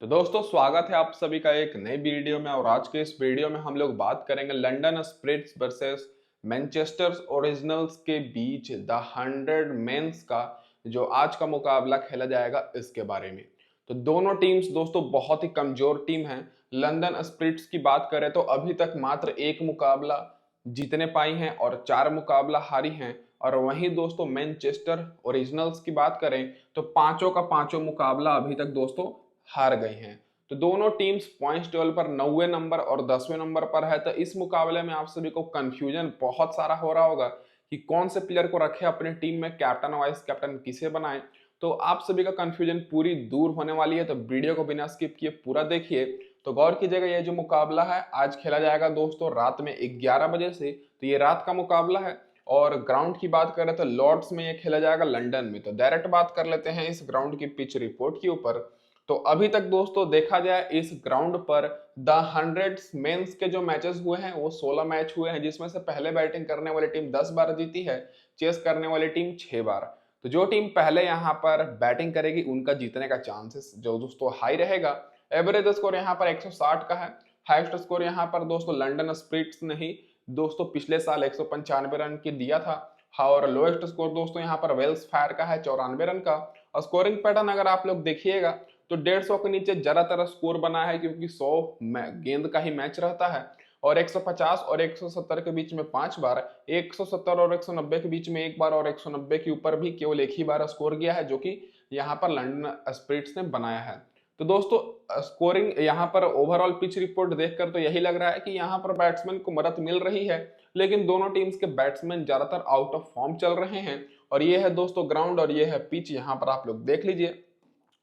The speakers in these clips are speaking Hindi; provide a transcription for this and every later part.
तो दोस्तों स्वागत है आप सभी का एक नई वीडियो में। और आज के इस वीडियो में हम लोग बात करेंगे London Spirits versus Manchester Originals के बीच द 100 मेंस का जो आज का मुकाबला खेला जाएगा इसके बारे में। तो दोनों टीम्स दोस्तों बहुत ही कमजोर टीम हैं। लंदन स्पिरिट्स की बात करें तो अभी तक मात्र एक मुकाबला जीतने पाई हैं और 4 मुकाबला हारी हैं। और वहीं दोस्तों मैनचेस्टर ओरिजिनल्स की बात करें तो पांचों का पांचों मुकाबला अभी तक दोस्तों हार गई हैं। तो दोनों टीम्स पॉइंट्स टेबल पर 9वें नंबर और 10वें नंबर पर है। तो इस मुकाबले में आप सभी को कंफ्यूजन बहुत सारा हो रहा होगा कि कौन से प्लेयर को रखे अपनी टीम में, कैप्टन वाइस कैप्टन किसे बनाए। तो आप सभी का कंफ्यूजन पूरी दूर होने वाली है, तो वीडियो को बिना स्किप किए पूरा देखिए। तो गौर कीजिएगा, ये जो मुकाबला है आज खेला जाएगा दोस्तों रात में 11 बजे से। तो ये रात का मुकाबला है। और ग्राउंड की बात करें तो लॉर्ड्स में ये खेला जाएगा लंदन में। तो डायरेक्ट बात कर लेते हैं इस ग्राउंड की पिच रिपोर्ट के ऊपर। तो अभी तक दोस्तों देखा जाए इस ग्राउंड पर द 100 मेंस के जो मैचेस हुए हैं वो 16 मैच हुए हैं, जिसमें से पहले बैटिंग करने वाली टीम 10 बार जीती है, चेस करने वाली टीम 6 बार। तो जो टीम पहले यहाँ पर बैटिंग करेगी उनका जीतने का चांसेस जो दोस्तों हाई रहेगा। एवरेज स्कोर यहाँ पर 160 का है। हाईएस्ट स्कोर यहाँ पर दोस्तों लंदन स्पिरिट्स ने ही दोस्तों पिछले साल 195 रन की दिया था। और लोएस्ट स्कोर दोस्तों यहाँ पर वेल्स फायर का है 94 रन का। और स्कोरिंग पैटर्न अगर आप लोग देखिएगा तो 150 के नीचे ज्यादातर स्कोर बना है, क्योंकि 100 गेंद का ही मैच रहता है। और 150 और 170 के बीच में 5 बार, 170 और 190 के बीच में 1 बार और 190 के ऊपर भी केवल एक ही बार स्कोर किया है, जो कि यहाँ पर लंदन स्पिरिट्स ने बनाया है। तो दोस्तों स्कोरिंग यहाँ पर ओवरऑल पिच रिपोर्ट देखकर तो यही लग रहा है कि यहाँ पर बैट्समैन को मदद मिल रही है, लेकिन दोनों टीम्स के बैट्समैन ज्यादातर आउट ऑफ फॉर्म चल रहे हैं। और ये है दोस्तों ग्राउंड और ये है पिच, यहाँ पर आप लोग देख लीजिए।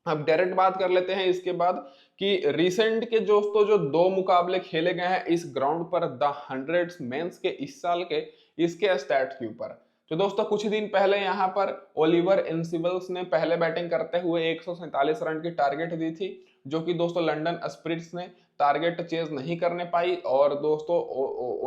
अब डायरेक्ट बात कर लेते हैं इसके बाद कि रिसेंट के दोस्तों जो 2 मुकाबले खेले गए हैं इस ग्राउंड पर द 100 मेंस के इस साल के, इसके स्टैट्स के ऊपर। तो दोस्तों कुछ दिन पहले यहाँ पर ओलिवर इनसिबल्स ने पहले बैटिंग करते हुए 147 रन की टारगेट दी थी, जो कि दोस्तों लंदन स्पिरिट्स ने टारगेट चेज नहीं करने पाई। और दोस्तों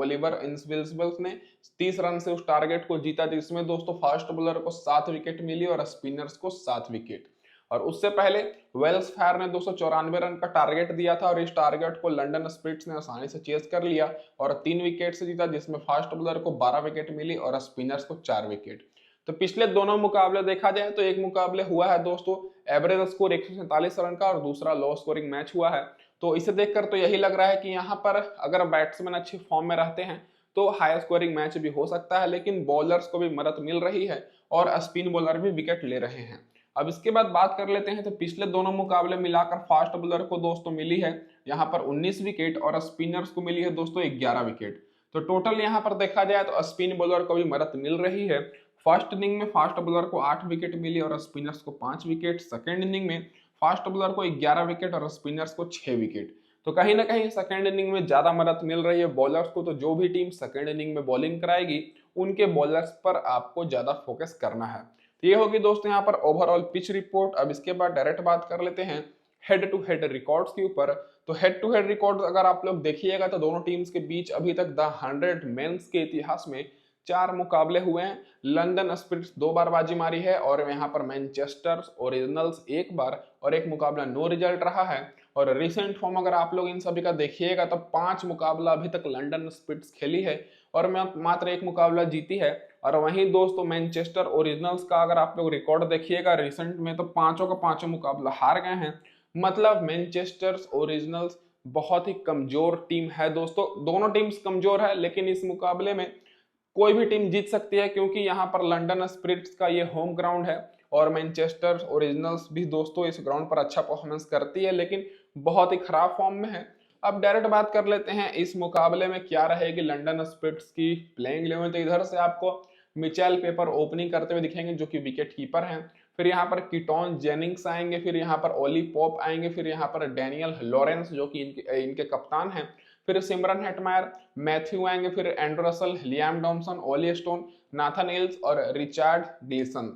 ओलिवर इनसिबल्स ने 30 रन से उस टारगेट को जीता, जिसमें दोस्तों फास्ट बॉलर को 7 विकेट मिली और स्पिनर्स को 7 विकेट। और उससे पहले वेल्स फायर ने 294 रन का टारगेट दिया था और इस टारगेट को लंदन स्पिरिट्स ने आसानी से चेस कर लिया और 3 विकेट से जीता, जिसमें फास्ट बॉलर को 12 विकेट मिली और स्पिनर्स को 4 विकेट। तो पिछले दोनों मुकाबले देखा जाए तो एक मुकाबले हुआ है दोस्तों एवरेज स्कोर 147 रन का और दूसरा लो स्कोरिंग मैच हुआ है। तो इसे देखकर तो यही लग रहा है कि यहाँ पर अगर बैट्समैन अच्छी फॉर्म में रहते हैं तो हाई स्कोरिंग मैच भी हो सकता है, लेकिन बॉलर्स को भी मदद मिल रही है और स्पिन बॉलर भी विकेट ले रहे हैं। अब इसके बाद बात कर लेते हैं तो पिछले दोनों मुकाबले मिलाकर फास्ट बॉलर को दोस्तों मिली है यहाँ पर 19 विकेट और स्पिनर्स को मिली है दोस्तों 11 विकेट। तो टोटल यहाँ पर देखा जाए तो स्पिन बॉलर को भी मदद मिल रही है। फर्स्ट इनिंग में फास्ट बॉलर को 8 विकेट मिली और स्पिनर्स को 5 विकेट। सेकेंड इनिंग में फास्ट बॉलर को 11 विकेट और स्पिनर्स को 6 विकेट। तो कहीं ना कहीं सेकेंड इनिंग में ज्यादा मदद मिल रही है बॉलर्स को। तो जो भी टीम सेकेंड इनिंग में बॉलिंग कराएगी उनके बॉलर्स पर आपको ज्यादा फोकस करना है। तो ये होगी दोस्तों यहाँ पर ओवरऑल पिच रिपोर्ट। अब इसके बाद डायरेक्ट बात कर लेते हैं हेड टू हेड रिकॉर्ड्स के ऊपर। तो हेड टू हेड रिकॉर्ड अगर आप लोग देखिएगा तो दोनों टीम्स के बीच अभी तक द 100 मेंस के इतिहास में 4 मुकाबले हुए हैं। लंदन स्पिरिट्स 2 बार बाजी मारी है और यहाँ पर मैनचेस्टर ओरिजिनल्स 1 बार और एक मुकाबला नो रिजल्ट रहा है। और रिसेंट फॉर्म अगर आप लोग इन सभी का देखिएगा तो 5 मुकाबला अभी तक लंदन स्पिरिट्स खेली है और मात्र एक मुकाबला जीती है। और वहीं दोस्तों मैनचेस्टर ओरिजिनल्स का अगर आप लोग रिकॉर्ड देखिएगा रिसेंट में तो पांचों का पांचों मुकाबला हार गए हैं। मतलब मैनचेस्टर ओरिजिनल्स बहुत ही कमजोर टीम है दोस्तों। दोनों टीम्स कमजोर है, लेकिन इस मुकाबले में कोई भी टीम जीत सकती है, क्योंकि यहाँ पर लंदन स्पिरिट्स का ये होम ग्राउंड है और मैनचेस्टर ओरिजिनल्स भी दोस्तों इस ग्राउंड पर अच्छा परफॉर्मेंस करती है, लेकिन बहुत ही खराब फॉर्म में है। अब डायरेक्ट बात कर लेते हैं इस मुकाबले में क्या रहेगी लंदन स्पिरिट्स की प्लेइंग 11। तो इधर से आपको मिचेल पेपर ओपनिंग करते हुए दिखेंगे, जो कि विकेट कीपर हैं। फिर यहाँ पर कीटोन जेनिंग्स आएंगे, फिर यहाँ पर ओली पॉप आएंगे, फिर यहाँ पर डैनियल लॉरेंस जो कि इनके कप्तान हैं। फिर सिमरन हेटमायर, मैथ्यू आएंगे, फिर एंड्रू रसल, लियाम डॉमसन, ओली स्टोन, नाथन एल्स और रिचार्ड ग्लीसन।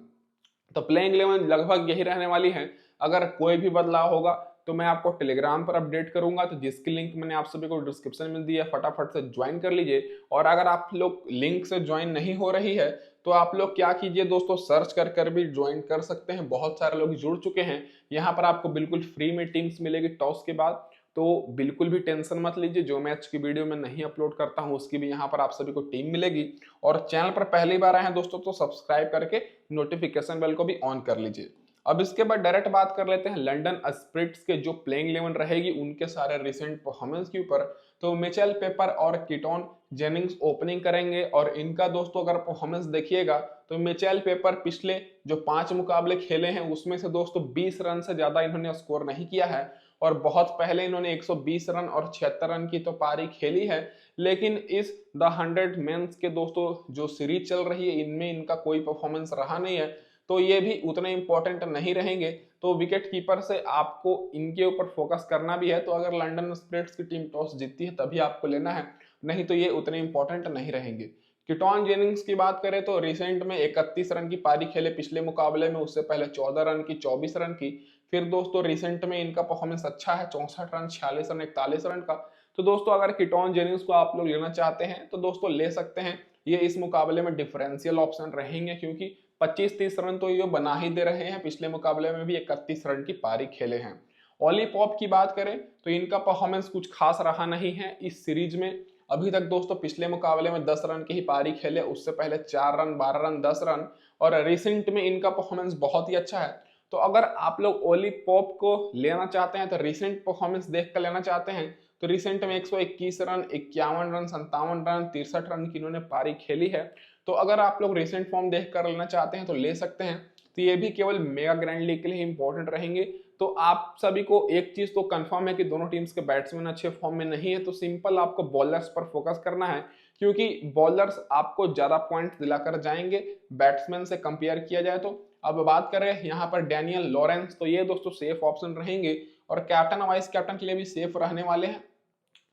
तो प्लेइंग 11 लगभग यही रहने वाली है। अगर कोई भी बदलाव होगा तो मैं आपको टेलीग्राम पर अपडेट करूंगा, तो जिसकी लिंक मैंने आप सभी को डिस्क्रिप्शन में दी है, फटाफट से ज्वाइन कर लीजिए। और अगर आप लोग लिंक से ज्वाइन नहीं हो रही है तो आप लोग क्या कीजिए दोस्तों, सर्च कर कर भी ज्वाइन कर सकते हैं। बहुत सारे लोग जुड़ चुके हैं। यहाँ पर आपको बिल्कुल फ्री में टीम्स मिलेगी टॉस के बाद, तो बिल्कुल भी टेंशन मत लीजिए। जो मैच की वीडियो मैं नहीं अपलोड करता हूँ उसकी भी यहाँ पर आप सभी को टीम मिलेगी। और चैनल पर पहली बार आए हैं दोस्तों तो सब्सक्राइब करके नोटिफिकेशन बेल को भी ऑन कर लीजिए। अब इसके बाद डायरेक्ट बात कर लेते हैं लंदन स्प्रिट्स के जो प्लेइंग 11 रहेगी उनके सारे रिसेंट परफॉर्मेंस के ऊपर। तो मिचेल पेपर और कीटोन जेनिंग्स ओपनिंग करेंगे और इनका दोस्तों अगर परफॉर्मेंस देखिएगा तो मिचेल पेपर पिछले जो 5 मुकाबले खेले हैं उसमें से दोस्तों 20 रन से ज्यादा इन्होंने स्कोर नहीं किया है। और बहुत पहले इन्होंने 120 रन और 76 रन की तो पारी खेली है, लेकिन इस द 100 मेंस के दोस्तों जो सीरीज चल रही है इनमें इनका कोई परफॉर्मेंस रहा नहीं है, तो ये भी उतने इंपॉर्टेंट नहीं रहेंगे। तो विकेट कीपर से आपको इनके ऊपर फोकस करना भी है, तो अगर लंदन स्पिरिट्स की टीम टॉस जीतती है तभी आपको लेना है, नहीं तो ये उतने इंपॉर्टेंट नहीं रहेंगे। कीटोन जेनिंग्स की बात करें तो रिसेंट में 31 रन की पारी खेले पिछले मुकाबले में, उससे पहले 14 रन की, 24 रन की। फिर दोस्तों रिसेंट में इनका परफॉर्मेंस अच्छा है, 64 रन, 46 रन, 41 रन का। तो दोस्तों अगर कीटोन जेनिंग्स को आप लोग लेना चाहते हैं तो दोस्तों ले सकते हैं। ये इस मुकाबले में डिफरेंशियल ऑप्शन रहेंगे क्योंकि 25-30 रन तो ये बना ही दे रहे हैं। पिछले मुकाबले में भी 31 रन की पारी खेले हैं। ओली पॉप की बात करें तो इनका परफॉर्मेंस कुछ खास रहा नहीं है इस सीरीज में। अभी तक दोस्तों पिछले मुकाबले में 10 रन की ही पारी खेले, उससे पहले 4 रन, 12 रन, 10 रन, और रिसेंट में इनका परफॉर्मेंस बहुत ही अच्छा है। तो अगर आप लोग ओली पॉप को लेना चाहते हैं तो रिसेंट परफॉर्मेंस देख कर लेना चाहते हैं तो रिसेंट में 121 रन, 51 रन, 57 रन, 63 रन की इन्होंने पारी खेली है। तो अगर आप लोग रिसेंट फॉर्म देख कर लेना चाहते हैं तो ले सकते हैं। तो ये भी केवल मेगा ग्रैंड लीग के लिए इंपॉर्टेंट रहेंगे। तो आप सभी को एक चीज तो कंफर्म है कि दोनों टीम्स के बैट्समैन अच्छे फॉर्म में नहीं है, तो सिंपल आपको बॉलर्स पर फोकस करना है क्योंकि बॉलर्स आपको ज्यादा पॉइंट दिलाकर जाएंगे बैट्समैन से कंपेयर किया जाए तो। अब बात करें यहाँ पर डैनियल लॉरेंस, तो ये दोस्तों सेफ ऑप्शन रहेंगे और कैप्टन और वाइस कैप्टन के लिए भी सेफ रहने वाले हैं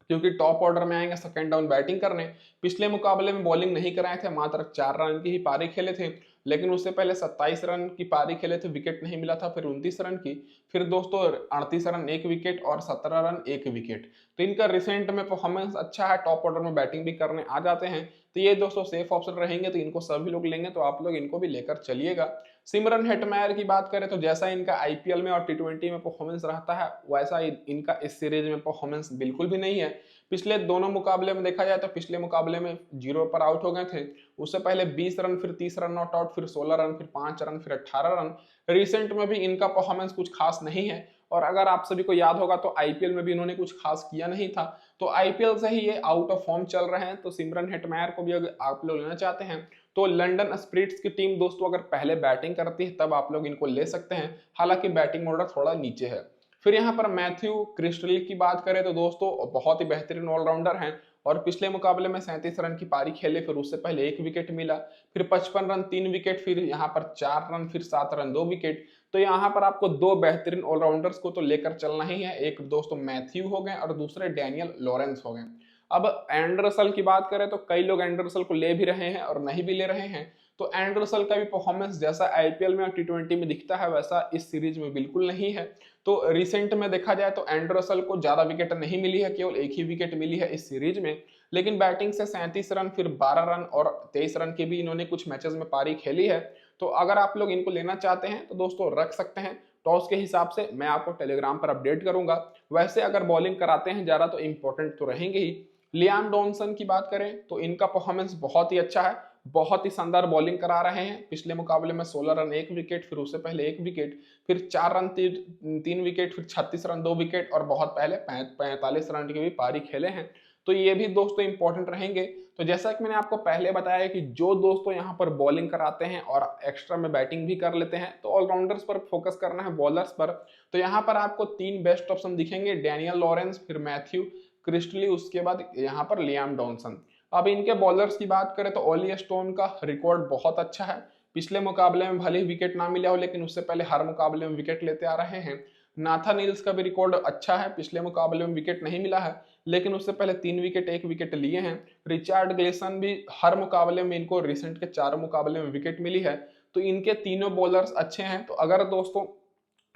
क्योंकि टॉप ऑर्डर में आएंगे सेकंड डाउन बैटिंग करने। पिछले मुकाबले में बॉलिंग नहीं कराए थे, मात्र 4 रन की ही पारी खेले थे, लेकिन उससे पहले 27 रन की पारी खेले थे, विकेट नहीं मिला था। फिर 29 रन की, फिर दोस्तों 38 रन 1 विकेट और 17 रन 1 विकेट। तो इनका रिसेंट में परफॉर्मेंस अच्छा है, टॉप ऑर्डर में बैटिंग भी करने आ जाते हैं। तो ये दोस्तों सेफ ऑप्शन रहेंगे, तो इनको सभी लोग लेंगे, तो आप लोग इनको भी लेकर चलिएगा। सिमरन हेटमायर की बात करें तो जैसा इनका आईपीएल में और टी20 में परफॉर्मेंस रहता है वैसा इनका इस सीरीज में परफॉर्मेंस बिल्कुल भी नहीं है। पिछले दोनों मुकाबले में देखा जाए तो पिछले मुकाबले में 0 पर आउट हो गए थे, उससे पहले 20 रन, फिर 30 रन नॉट आउट, फिर 16 रन, फिर 5 रन, फिर 18 रन। रिसेंट में भी इनका परफॉर्मेंस कुछ खास नहीं है। और अगर आप सभी को याद होगा तो आईपीएल में भी इन्होंने कुछ खास किया नहीं था, तो आईपीएल से ही ये आउट ऑफ फॉर्म चल रहे हैं। तो सिमरन हेटमायर को भी अगर आप लोग लेना चाहते हैं तो लंदन स्पिरिट्स की टीम दोस्तों अगर पहले बैटिंग करती है तब आप लोग इनको ले सकते हैं, हालांकि बैटिंग ऑर्डर थोड़ा नीचे है। फिर यहाँ पर मैथ्यू क्रिस्टल की बात करें तो दोस्तों बहुत ही बेहतरीन ऑलराउंडर हैं और पिछले मुकाबले में 37 रन की पारी खेले, फिर उससे पहले 1 विकेट मिला, फिर 55 रन 3 विकेट, फिर यहाँ पर 4 रन, फिर 7 रन 2 विकेट। तो यहाँ पर आपको 2 बेहतरीन ऑलराउंडर्स को तो लेकर चलना ही है, एक दोस्तों मैथ्यू हो गए और दूसरे डैनियल लॉरेंस हो गए। अब एंडरसन की बात करें तो कई लोग एंडरसन को ले भी रहे हैं और नहीं भी ले रहे हैं। तो एंडरसन का भी परफॉर्मेंस जैसा आईपीएल में और टी20 में दिखता है वैसा इस सीरीज में बिल्कुल नहीं है। तो रिसेंट में देखा जाए तो एंडरसन को ज्यादा विकेट नहीं मिली है, केवल 1 ही विकेट मिली है इस सीरीज में, लेकिन बैटिंग से 37 रन, फिर 12 रन और 23 रन की भी इन्होंने कुछ मैचेस में पारी खेली है। तो अगर आप लोग इनको लेना चाहते हैं तो दोस्तों रख सकते हैं। टॉस के हिसाब से मैं आपको टेलीग्राम पर अपडेट करूंगा। वैसे अगर बॉलिंग कराते हैं ज्यादा तो इंपॉर्टेंट तो रहेंगे ही। लियाम डॉनसन की बात करें तो इनका परफॉर्मेंस बहुत ही अच्छा है, बहुत ही शानदार बॉलिंग करा रहे हैं। पिछले मुकाबले में 16 रन 1 विकेट, फिर उससे पहले 1 विकेट, फिर 4 रन 3 विकेट, फिर 36 रन 2 विकेट और बहुत पहले 45 रन की भी पारी खेले हैं। तो ये भी दोस्तों इंपॉर्टेंट रहेंगे। तो जैसा कि मैंने आपको पहले बताया कि जो दोस्तों यहाँ पर बॉलिंग कराते हैं और एक्स्ट्रा में बैटिंग भी कर लेते हैं तो ऑलराउंडर्स पर फोकस करना है, बॉलर्स पर। तो यहाँ पर आपको 3 बेस्ट ऑप्शन दिखेंगे, डैनियल लॉरेंस, फिर मैथ्यू क्रिस्टली, उसके बाद यहाँ पर लियाम डॉनसन। अब इनके बॉलर्स की बात करें तो ओली स्टोन का रिकॉर्ड बहुत अच्छा है। पिछले मुकाबले में भले ही विकेट ना मिला हो लेकिन उससे पहले हर मुकाबले में विकेट लेते आ रहे हैं। नाथन हिल्स का भी रिकॉर्ड अच्छा है, पिछले मुकाबले में विकेट नहीं मिला है लेकिन उससे पहले 3 विकेट 1 विकेट लिए हैं। रिचार्ड ग्लेसन भी हर मुकाबले में, इनको रिसेंट के 4 मुकाबले में विकेट मिली है। तो इनके तीनों बॉलर्स अच्छे हैं। तो अगर दोस्तों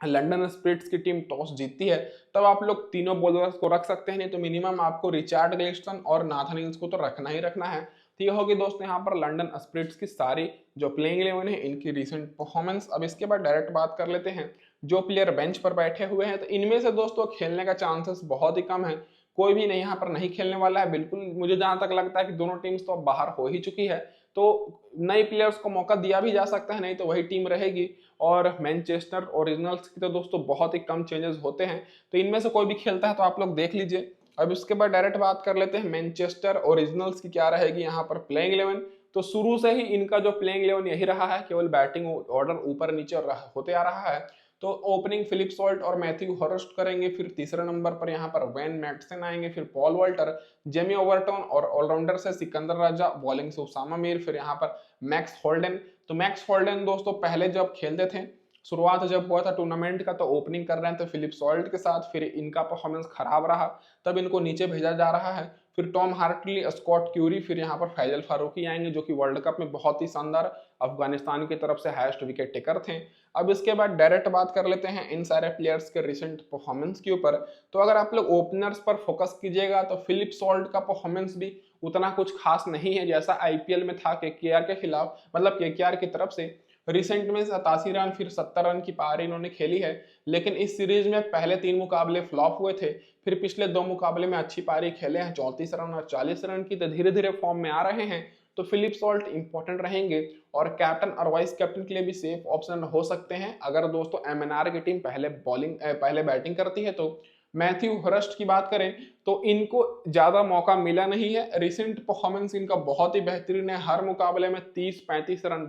लंदन स्पिरिट्स की टीम टॉस जीतती है तब आप लोग तीनों बॉलर्स को रख सकते हैं, नहीं तो मिनिमम आपको रिचार्ड ग्लेसन और नाथन हिल्स को तो रखना ही रखना है। तो ये होगी दोस्तों यहाँ पर लंदन स्पिरिट्स की सारी जो प्लेइंग 11 है इनकी रिसेंट परफॉर्मेंस। अब इसके बाद डायरेक्ट बात कर लेते हैं जो प्लेयर बेंच पर बैठे हुए हैं, तो इनमें से दोस्तों खेलने का चांसेस बहुत ही कम है, कोई भी नहीं यहाँ पर नहीं खेलने वाला है बिल्कुल। मुझे जहां तक लगता है कि दोनों टीम्स तो अब बाहर हो ही चुकी है, तो नए प्लेयर्स को मौका दिया भी जा सकता है, नहीं तो वही टीम रहेगी। और मैनचेस्टर ओरिजिनल्स की तो दोस्तों बहुत ही कम चेंजेस होते हैं, तो इनमें से कोई भी खेलता है तो आप लोग देख लीजिए। अब इसके बाद डायरेक्ट बात कर लेते हैं मैनचेस्टर ओरिजिनल्स की क्या रहेगी यहाँ पर प्लेइंग 11। तो शुरू से ही इनका जो प्लेइंग 11 यही रहा है, केवल बैटिंग ऑर्डर ऊपर नीचे होते आ रहा है। तो ओपनिंग फिलिप सॉल्ट और मैथ्यू हॉर्स्ट करेंगे, फिर तीसरे नंबर पर यहाँ पर वेन मैटसन आएंगे, फिर पॉल वॉल्टर, जेमी ओवरटन और ऑलराउंडर से सिकंदर राजा, बॉलिंग से उसामा मीर, फिर यहाँ पर मैक्स होल्डन। तो मैक्स होल्डन दोस्तों पहले जब खेलते थे, शुरुआत जब हुआ था टूर्नामेंट का, तो ओपनिंग कर रहे थे फिलिप सॉल्ट के साथ, फिर इनका परफॉर्मेंस खराब रहा, तब इनको नीचे भेजा जा रहा है। फिर टॉम हार्टली, स्कॉट क्यूरी, फिर यहाँ पर फैजल फारूकी आएंगे जो कि वर्ल्ड कप में बहुत ही शानदार अफगानिस्तान की तरफ से हाईएस्ट विकेट टेकर थे। अब इसके बाद डायरेक्ट बात कर लेते हैं इन सारे प्लेयर्स के रिसेंट परफॉर्मेंस के ऊपर। तो अगर आप लोग ओपनर्स पर फोकस कीजिएगा तो फिलिप सॉल्ट का परफॉर्मेंस भी उतना कुछ खास नहीं है जैसा आईपीएल में था केकेआर के खिलाफ, मतलब केकेआर की तरफ से। रिसेंट में 87 रन फिर 70 रन की पारी इन्होंने खेली है, लेकिन इस सीरीज में पहले 3 मुकाबले फ्लॉप हुए थे, फिर पिछले 2 मुकाबले में अच्छी पारी खेले हैं, 34 रन और 40 रन की, तो धीरे धीरे फॉर्म में आ रहे हैं। तो फिलिप सॉल्ट इंपॉर्टेंट रहेंगे और कैप्टन और वाइस कैप्टन के लिए भी सेफ ऑप्शन हो सकते हैं अगर दोस्तों एमएनआर की टीम पहले बैटिंग करती है। तो मैथ्यू हर्स्ट की बात करें तो इनको ज्यादा मौका मिला नहीं है, रिसेंट परफॉर्मेंस इनका बहुत ही बेहतरीन है, हर मुकाबले में 30-35 रन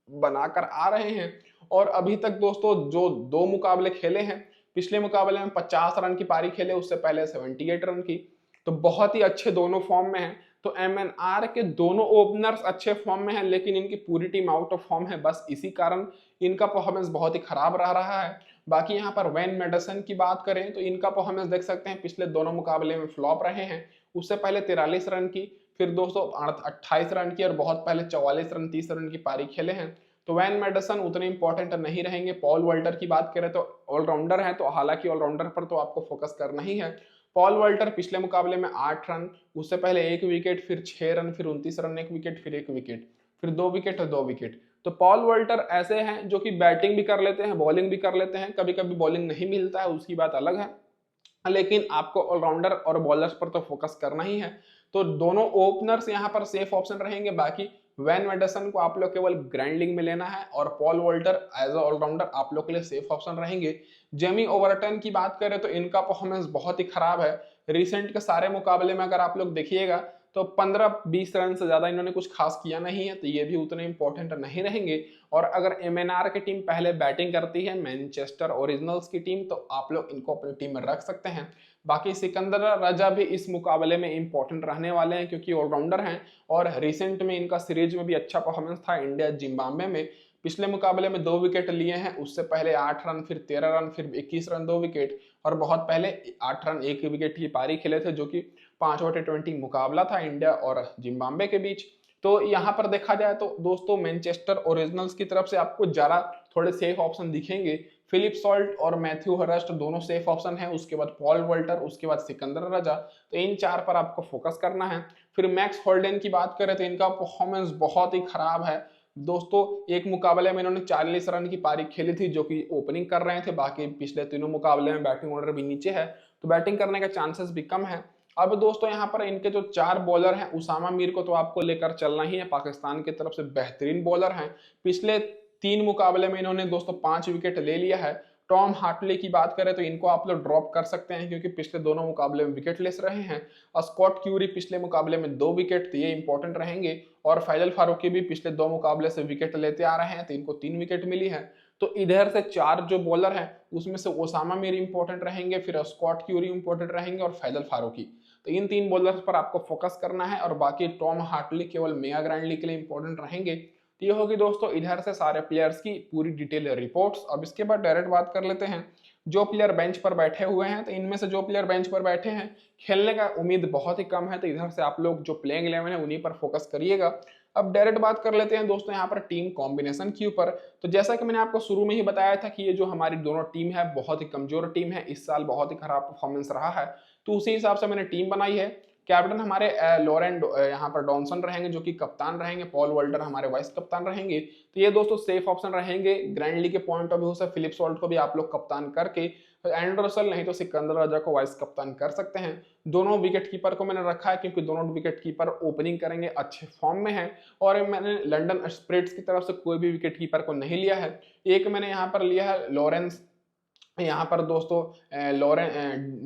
बनाकर आ रहे हैं। और अभी तक दोस्तों जो 2 मुकाबले खेले हैं, पिछले मुकाबले में 50 रन की पारी खेले, उससे पहले 78 रन की, तो बहुत ही अच्छे दोनों फॉर्म में हैं। तो एमएनआर के दोनों ओपनर्स अच्छे फॉर्म में हैं, लेकिन इनकी पूरी टीम आउट ऑफ फॉर्म है, बस इसी कारण इनका परफॉर्मेंस बहुत ही खराब रहा है। बाकी यहाँ पर वेन मेडिसन की बात करें तो इनका परफॉर्मेंस देख सकते हैं, पिछले दोनों मुकाबले में फ्लॉप रहे हैं, उससे पहले 43 रन की, फिर 228 रन की, और बहुत पहले 44 रन 30 रन की पारी खेले हैं। तो वैन मेडिसन उतने इंपॉर्टेंट नहीं रहेंगे। पॉल वॉल्टर की बात करें तो ऑलराउंडर है, तो हालांकि ऑलराउंडर पर तो आपको फोकस करना ही है। पॉल वॉल्टर पिछले मुकाबले में 8 रन, उससे पहले 1 विकेट, फिर 6 रन, फिर 29 रन 1 विकेट, फिर 1 विकेट, फिर 2 विकेट और 2 विकेट। तो पॉल वॉल्टर ऐसे हैं जो कि बैटिंग भी कर लेते हैं, बॉलिंग भी कर लेते हैं, कभी कभी बॉलिंग नहीं मिलता है उसकी बात अलग है, लेकिन आपको ऑलराउंडर और बॉलर्स पर तो फोकस करना ही है। तो दोनों ओपनर्स यहाँ पर सेफ ऑप्शन रहेंगे। बाकी वैन मेडिसन को आप लोग केवल ग्राइंडिंग में लेना है और Paul Walter as a all rounder आप लोग के लिए सेफ ऑप्शन रहेंगे। जेमी ओवरटन की बात करें तो इनका परफॉर्मेंस बहुत ही खराब है, रिसेंट के सारे मुकाबले में अगर आप लोग देखिएगा तो 15-20 रन से ज्यादा इन्होंने कुछ खास किया नहीं है, तो ये भी उतने इंपॉर्टेंट नहीं रहेंगे। और अगर एमएनआर की टीम पहले बैटिंग करती है, मैनचेस्टर ओरिजिनल्स की टीम, तो आप लोग इनको अपनी टीम में रख सकते हैं। बाकी सिकंदर राजा भी इस मुकाबले में इंपॉर्टेंट रहने वाले हैं क्योंकि ऑलराउंडर हैं और रिसेंट में इनका सीरीज में भी अच्छा परफॉर्मेंस था इंडिया जिम्बाब्वे में। पिछले मुकाबले में 2 विकेट लिए हैं, उससे पहले 8 रन, फिर 13 रन, फिर 21 रन 2 विकेट, और बहुत पहले 8 रन 1 विकेट की पारी खेले थे, जो कि 5/20 मुकाबला था इंडिया और जिम्बाब्वे के बीच। तो यहाँ पर देखा जाए तो दोस्तों मैनचेस्टर ओरिजिनल्स की तरफ से आपको ज्यादा थोड़े सेफ ऑप्शन दिखेंगे। फिलिप सॉल्ट और मैथ्यू हर्स्ट दोनों सेफ ऑप्शन है, उसके बाद पॉल वॉल्टर, उसके बाद सिकंदर राजा, तो इन 4 पर आपको फोकस करना है। फिर मैक्स होल्डन की बात करें तो इनका परफॉर्मेंस बहुत ही खराब है दोस्तों। एक मुकाबले में इन्होंने 40 रन की पारी खेली थी जो कि ओपनिंग कर रहे थे, बाकी पिछले तीनों मुकाबले में बैटिंग ऑर्डर भी नीचे है, तो बैटिंग करने का चांसेस भी कम है। अब दोस्तों यहाँ पर इनके जो 4 बॉलर हैं, उसामा मीर को तो आपको लेकर चलना ही है, पाकिस्तान की तरफ से बेहतरीन बॉलर हैं, पिछले 3 मुकाबले में इन्होंने दोस्तों 5 विकेट ले लिया है। टॉम हार्टली की बात करें तो इनको आप लोग ड्रॉप कर सकते हैं क्योंकि पिछले दोनों मुकाबले में विकेट लेस रहे हैं। स्कॉट क्यूरी पिछले मुकाबले में 2 विकेट, तो ये इंपॉर्टेंट रहेंगे, और फैजल फारूकी भी पिछले 2 मुकाबले से विकेट लेते आ रहे हैं, तो इनको 3 विकेट मिली है। तो इधर से 4 जो बॉलर हैं उसमें से ओसामा मीर इंपॉर्टेंट रहेंगे, फिर स्कॉट क्यूरी इंपॉर्टेंट रहेंगे और फैजल फारूकी, तो इन 3 बॉलर्स पर आपको फोकस करना है, और बाकी टॉम हार्टली केवल मेगा ग्रैंडली के लिए इंपॉर्टेंट रहेंगे। तो ये होगी दोस्तों इधर से सारे प्लेयर्स की पूरी डिटेल रिपोर्ट्स। अब इसके बाद डायरेक्ट बात कर लेते हैं जो प्लेयर बेंच पर बैठे हुए हैं, तो इनमें से जो प्लेयर बेंच पर बैठे हैं खेलने का उम्मीद बहुत ही कम है, तो इधर से आप लोग जो प्लेइंग 11 है उन्हीं पर फोकस करिएगा। अब डायरेक्ट बात कर लेते हैं दोस्तों यहाँ पर टीम कॉम्बिनेशन के ऊपर। तो जैसा कि मैंने आपको शुरू में ही बताया था कि ये जो हमारी दोनों टीम है बहुत ही कमजोर टीम है, इस साल बहुत ही खराब परफॉर्मेंस रहा है, तो उसी हिसाब से मैंने टीम बनाई है। कैप्टन हमारे लॉरेन यहाँ पर डॉनसन रहेंगे जो कि कप्तान रहेंगे, पॉल वॉल्टर हमारे वाइस कप्तान रहेंगे। तो ये दोस्तों सेफ ऑप्शन रहेंगे। ग्रैंडली के पॉइंट ऑफ व्यू से फिलिप सॉल्ट को भी आप लोग कप्तान करके एंड्रे रसल नहीं तो सिकंदर राजा को वाइस कप्तान कर सकते हैं। दोनों विकेट कीपर को मैंने रखा है क्योंकि दोनों विकेट कीपर ओपनिंग करेंगे, अच्छे फॉर्म में है। और मैंने लंदन स्पिरिट्स की तरफ से कोई भी विकेट कीपर को नहीं लिया है। एक मैंने यहाँ पर लिया है लॉरेंस, यहाँ पर दोस्तों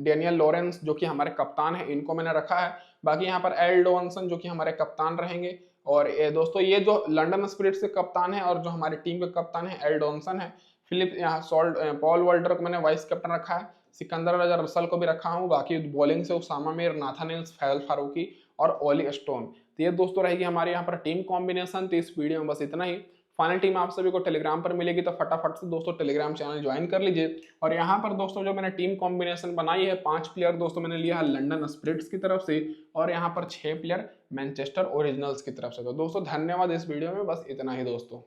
डेनियल लॉरेंस जो कि हमारे कप्तान है, इनको मैंने रखा है। बाकी यहाँ पर एल डॉनसन जो कि हमारे कप्तान रहेंगे। और दोस्तों ये जो लंदन स्पिरिट्स के कप्तान है और जो हमारी टीम के कप्तान है एल डॉनसन है। फिलिप यहाँ सॉल्ट पॉल वॉल्टर को मैंने वाइस कैप्टन रखा है। सिकंदर राजा रसल को भी रखा हूँ। बाकी बॉलिंग से उसामा मीर, नाथानिल्स, फैल फारूकी और ओली स्टोन। तो ये दोस्तों रहेगी हमारे यहाँ पर टीम कॉम्बिनेशन। तो इस वीडियो में बस इतना ही। फाइनल टीम आप सभी को टेलीग्राम पर मिलेगी, तो फटाफट से दोस्तों टेलीग्राम चैनल ज्वाइन कर लीजिए। और यहाँ पर दोस्तों जो मैंने टीम कॉम्बिनेशन बनाई है, 5 प्लेयर दोस्तों मैंने लिया है लंदन स्पिरिट्स की तरफ से और यहाँ पर 6 प्लेयर मैनचेस्टर ओरिजिनल्स की तरफ से। तो दोस्तों धन्यवाद, इस वीडियो में बस इतना ही दोस्तों।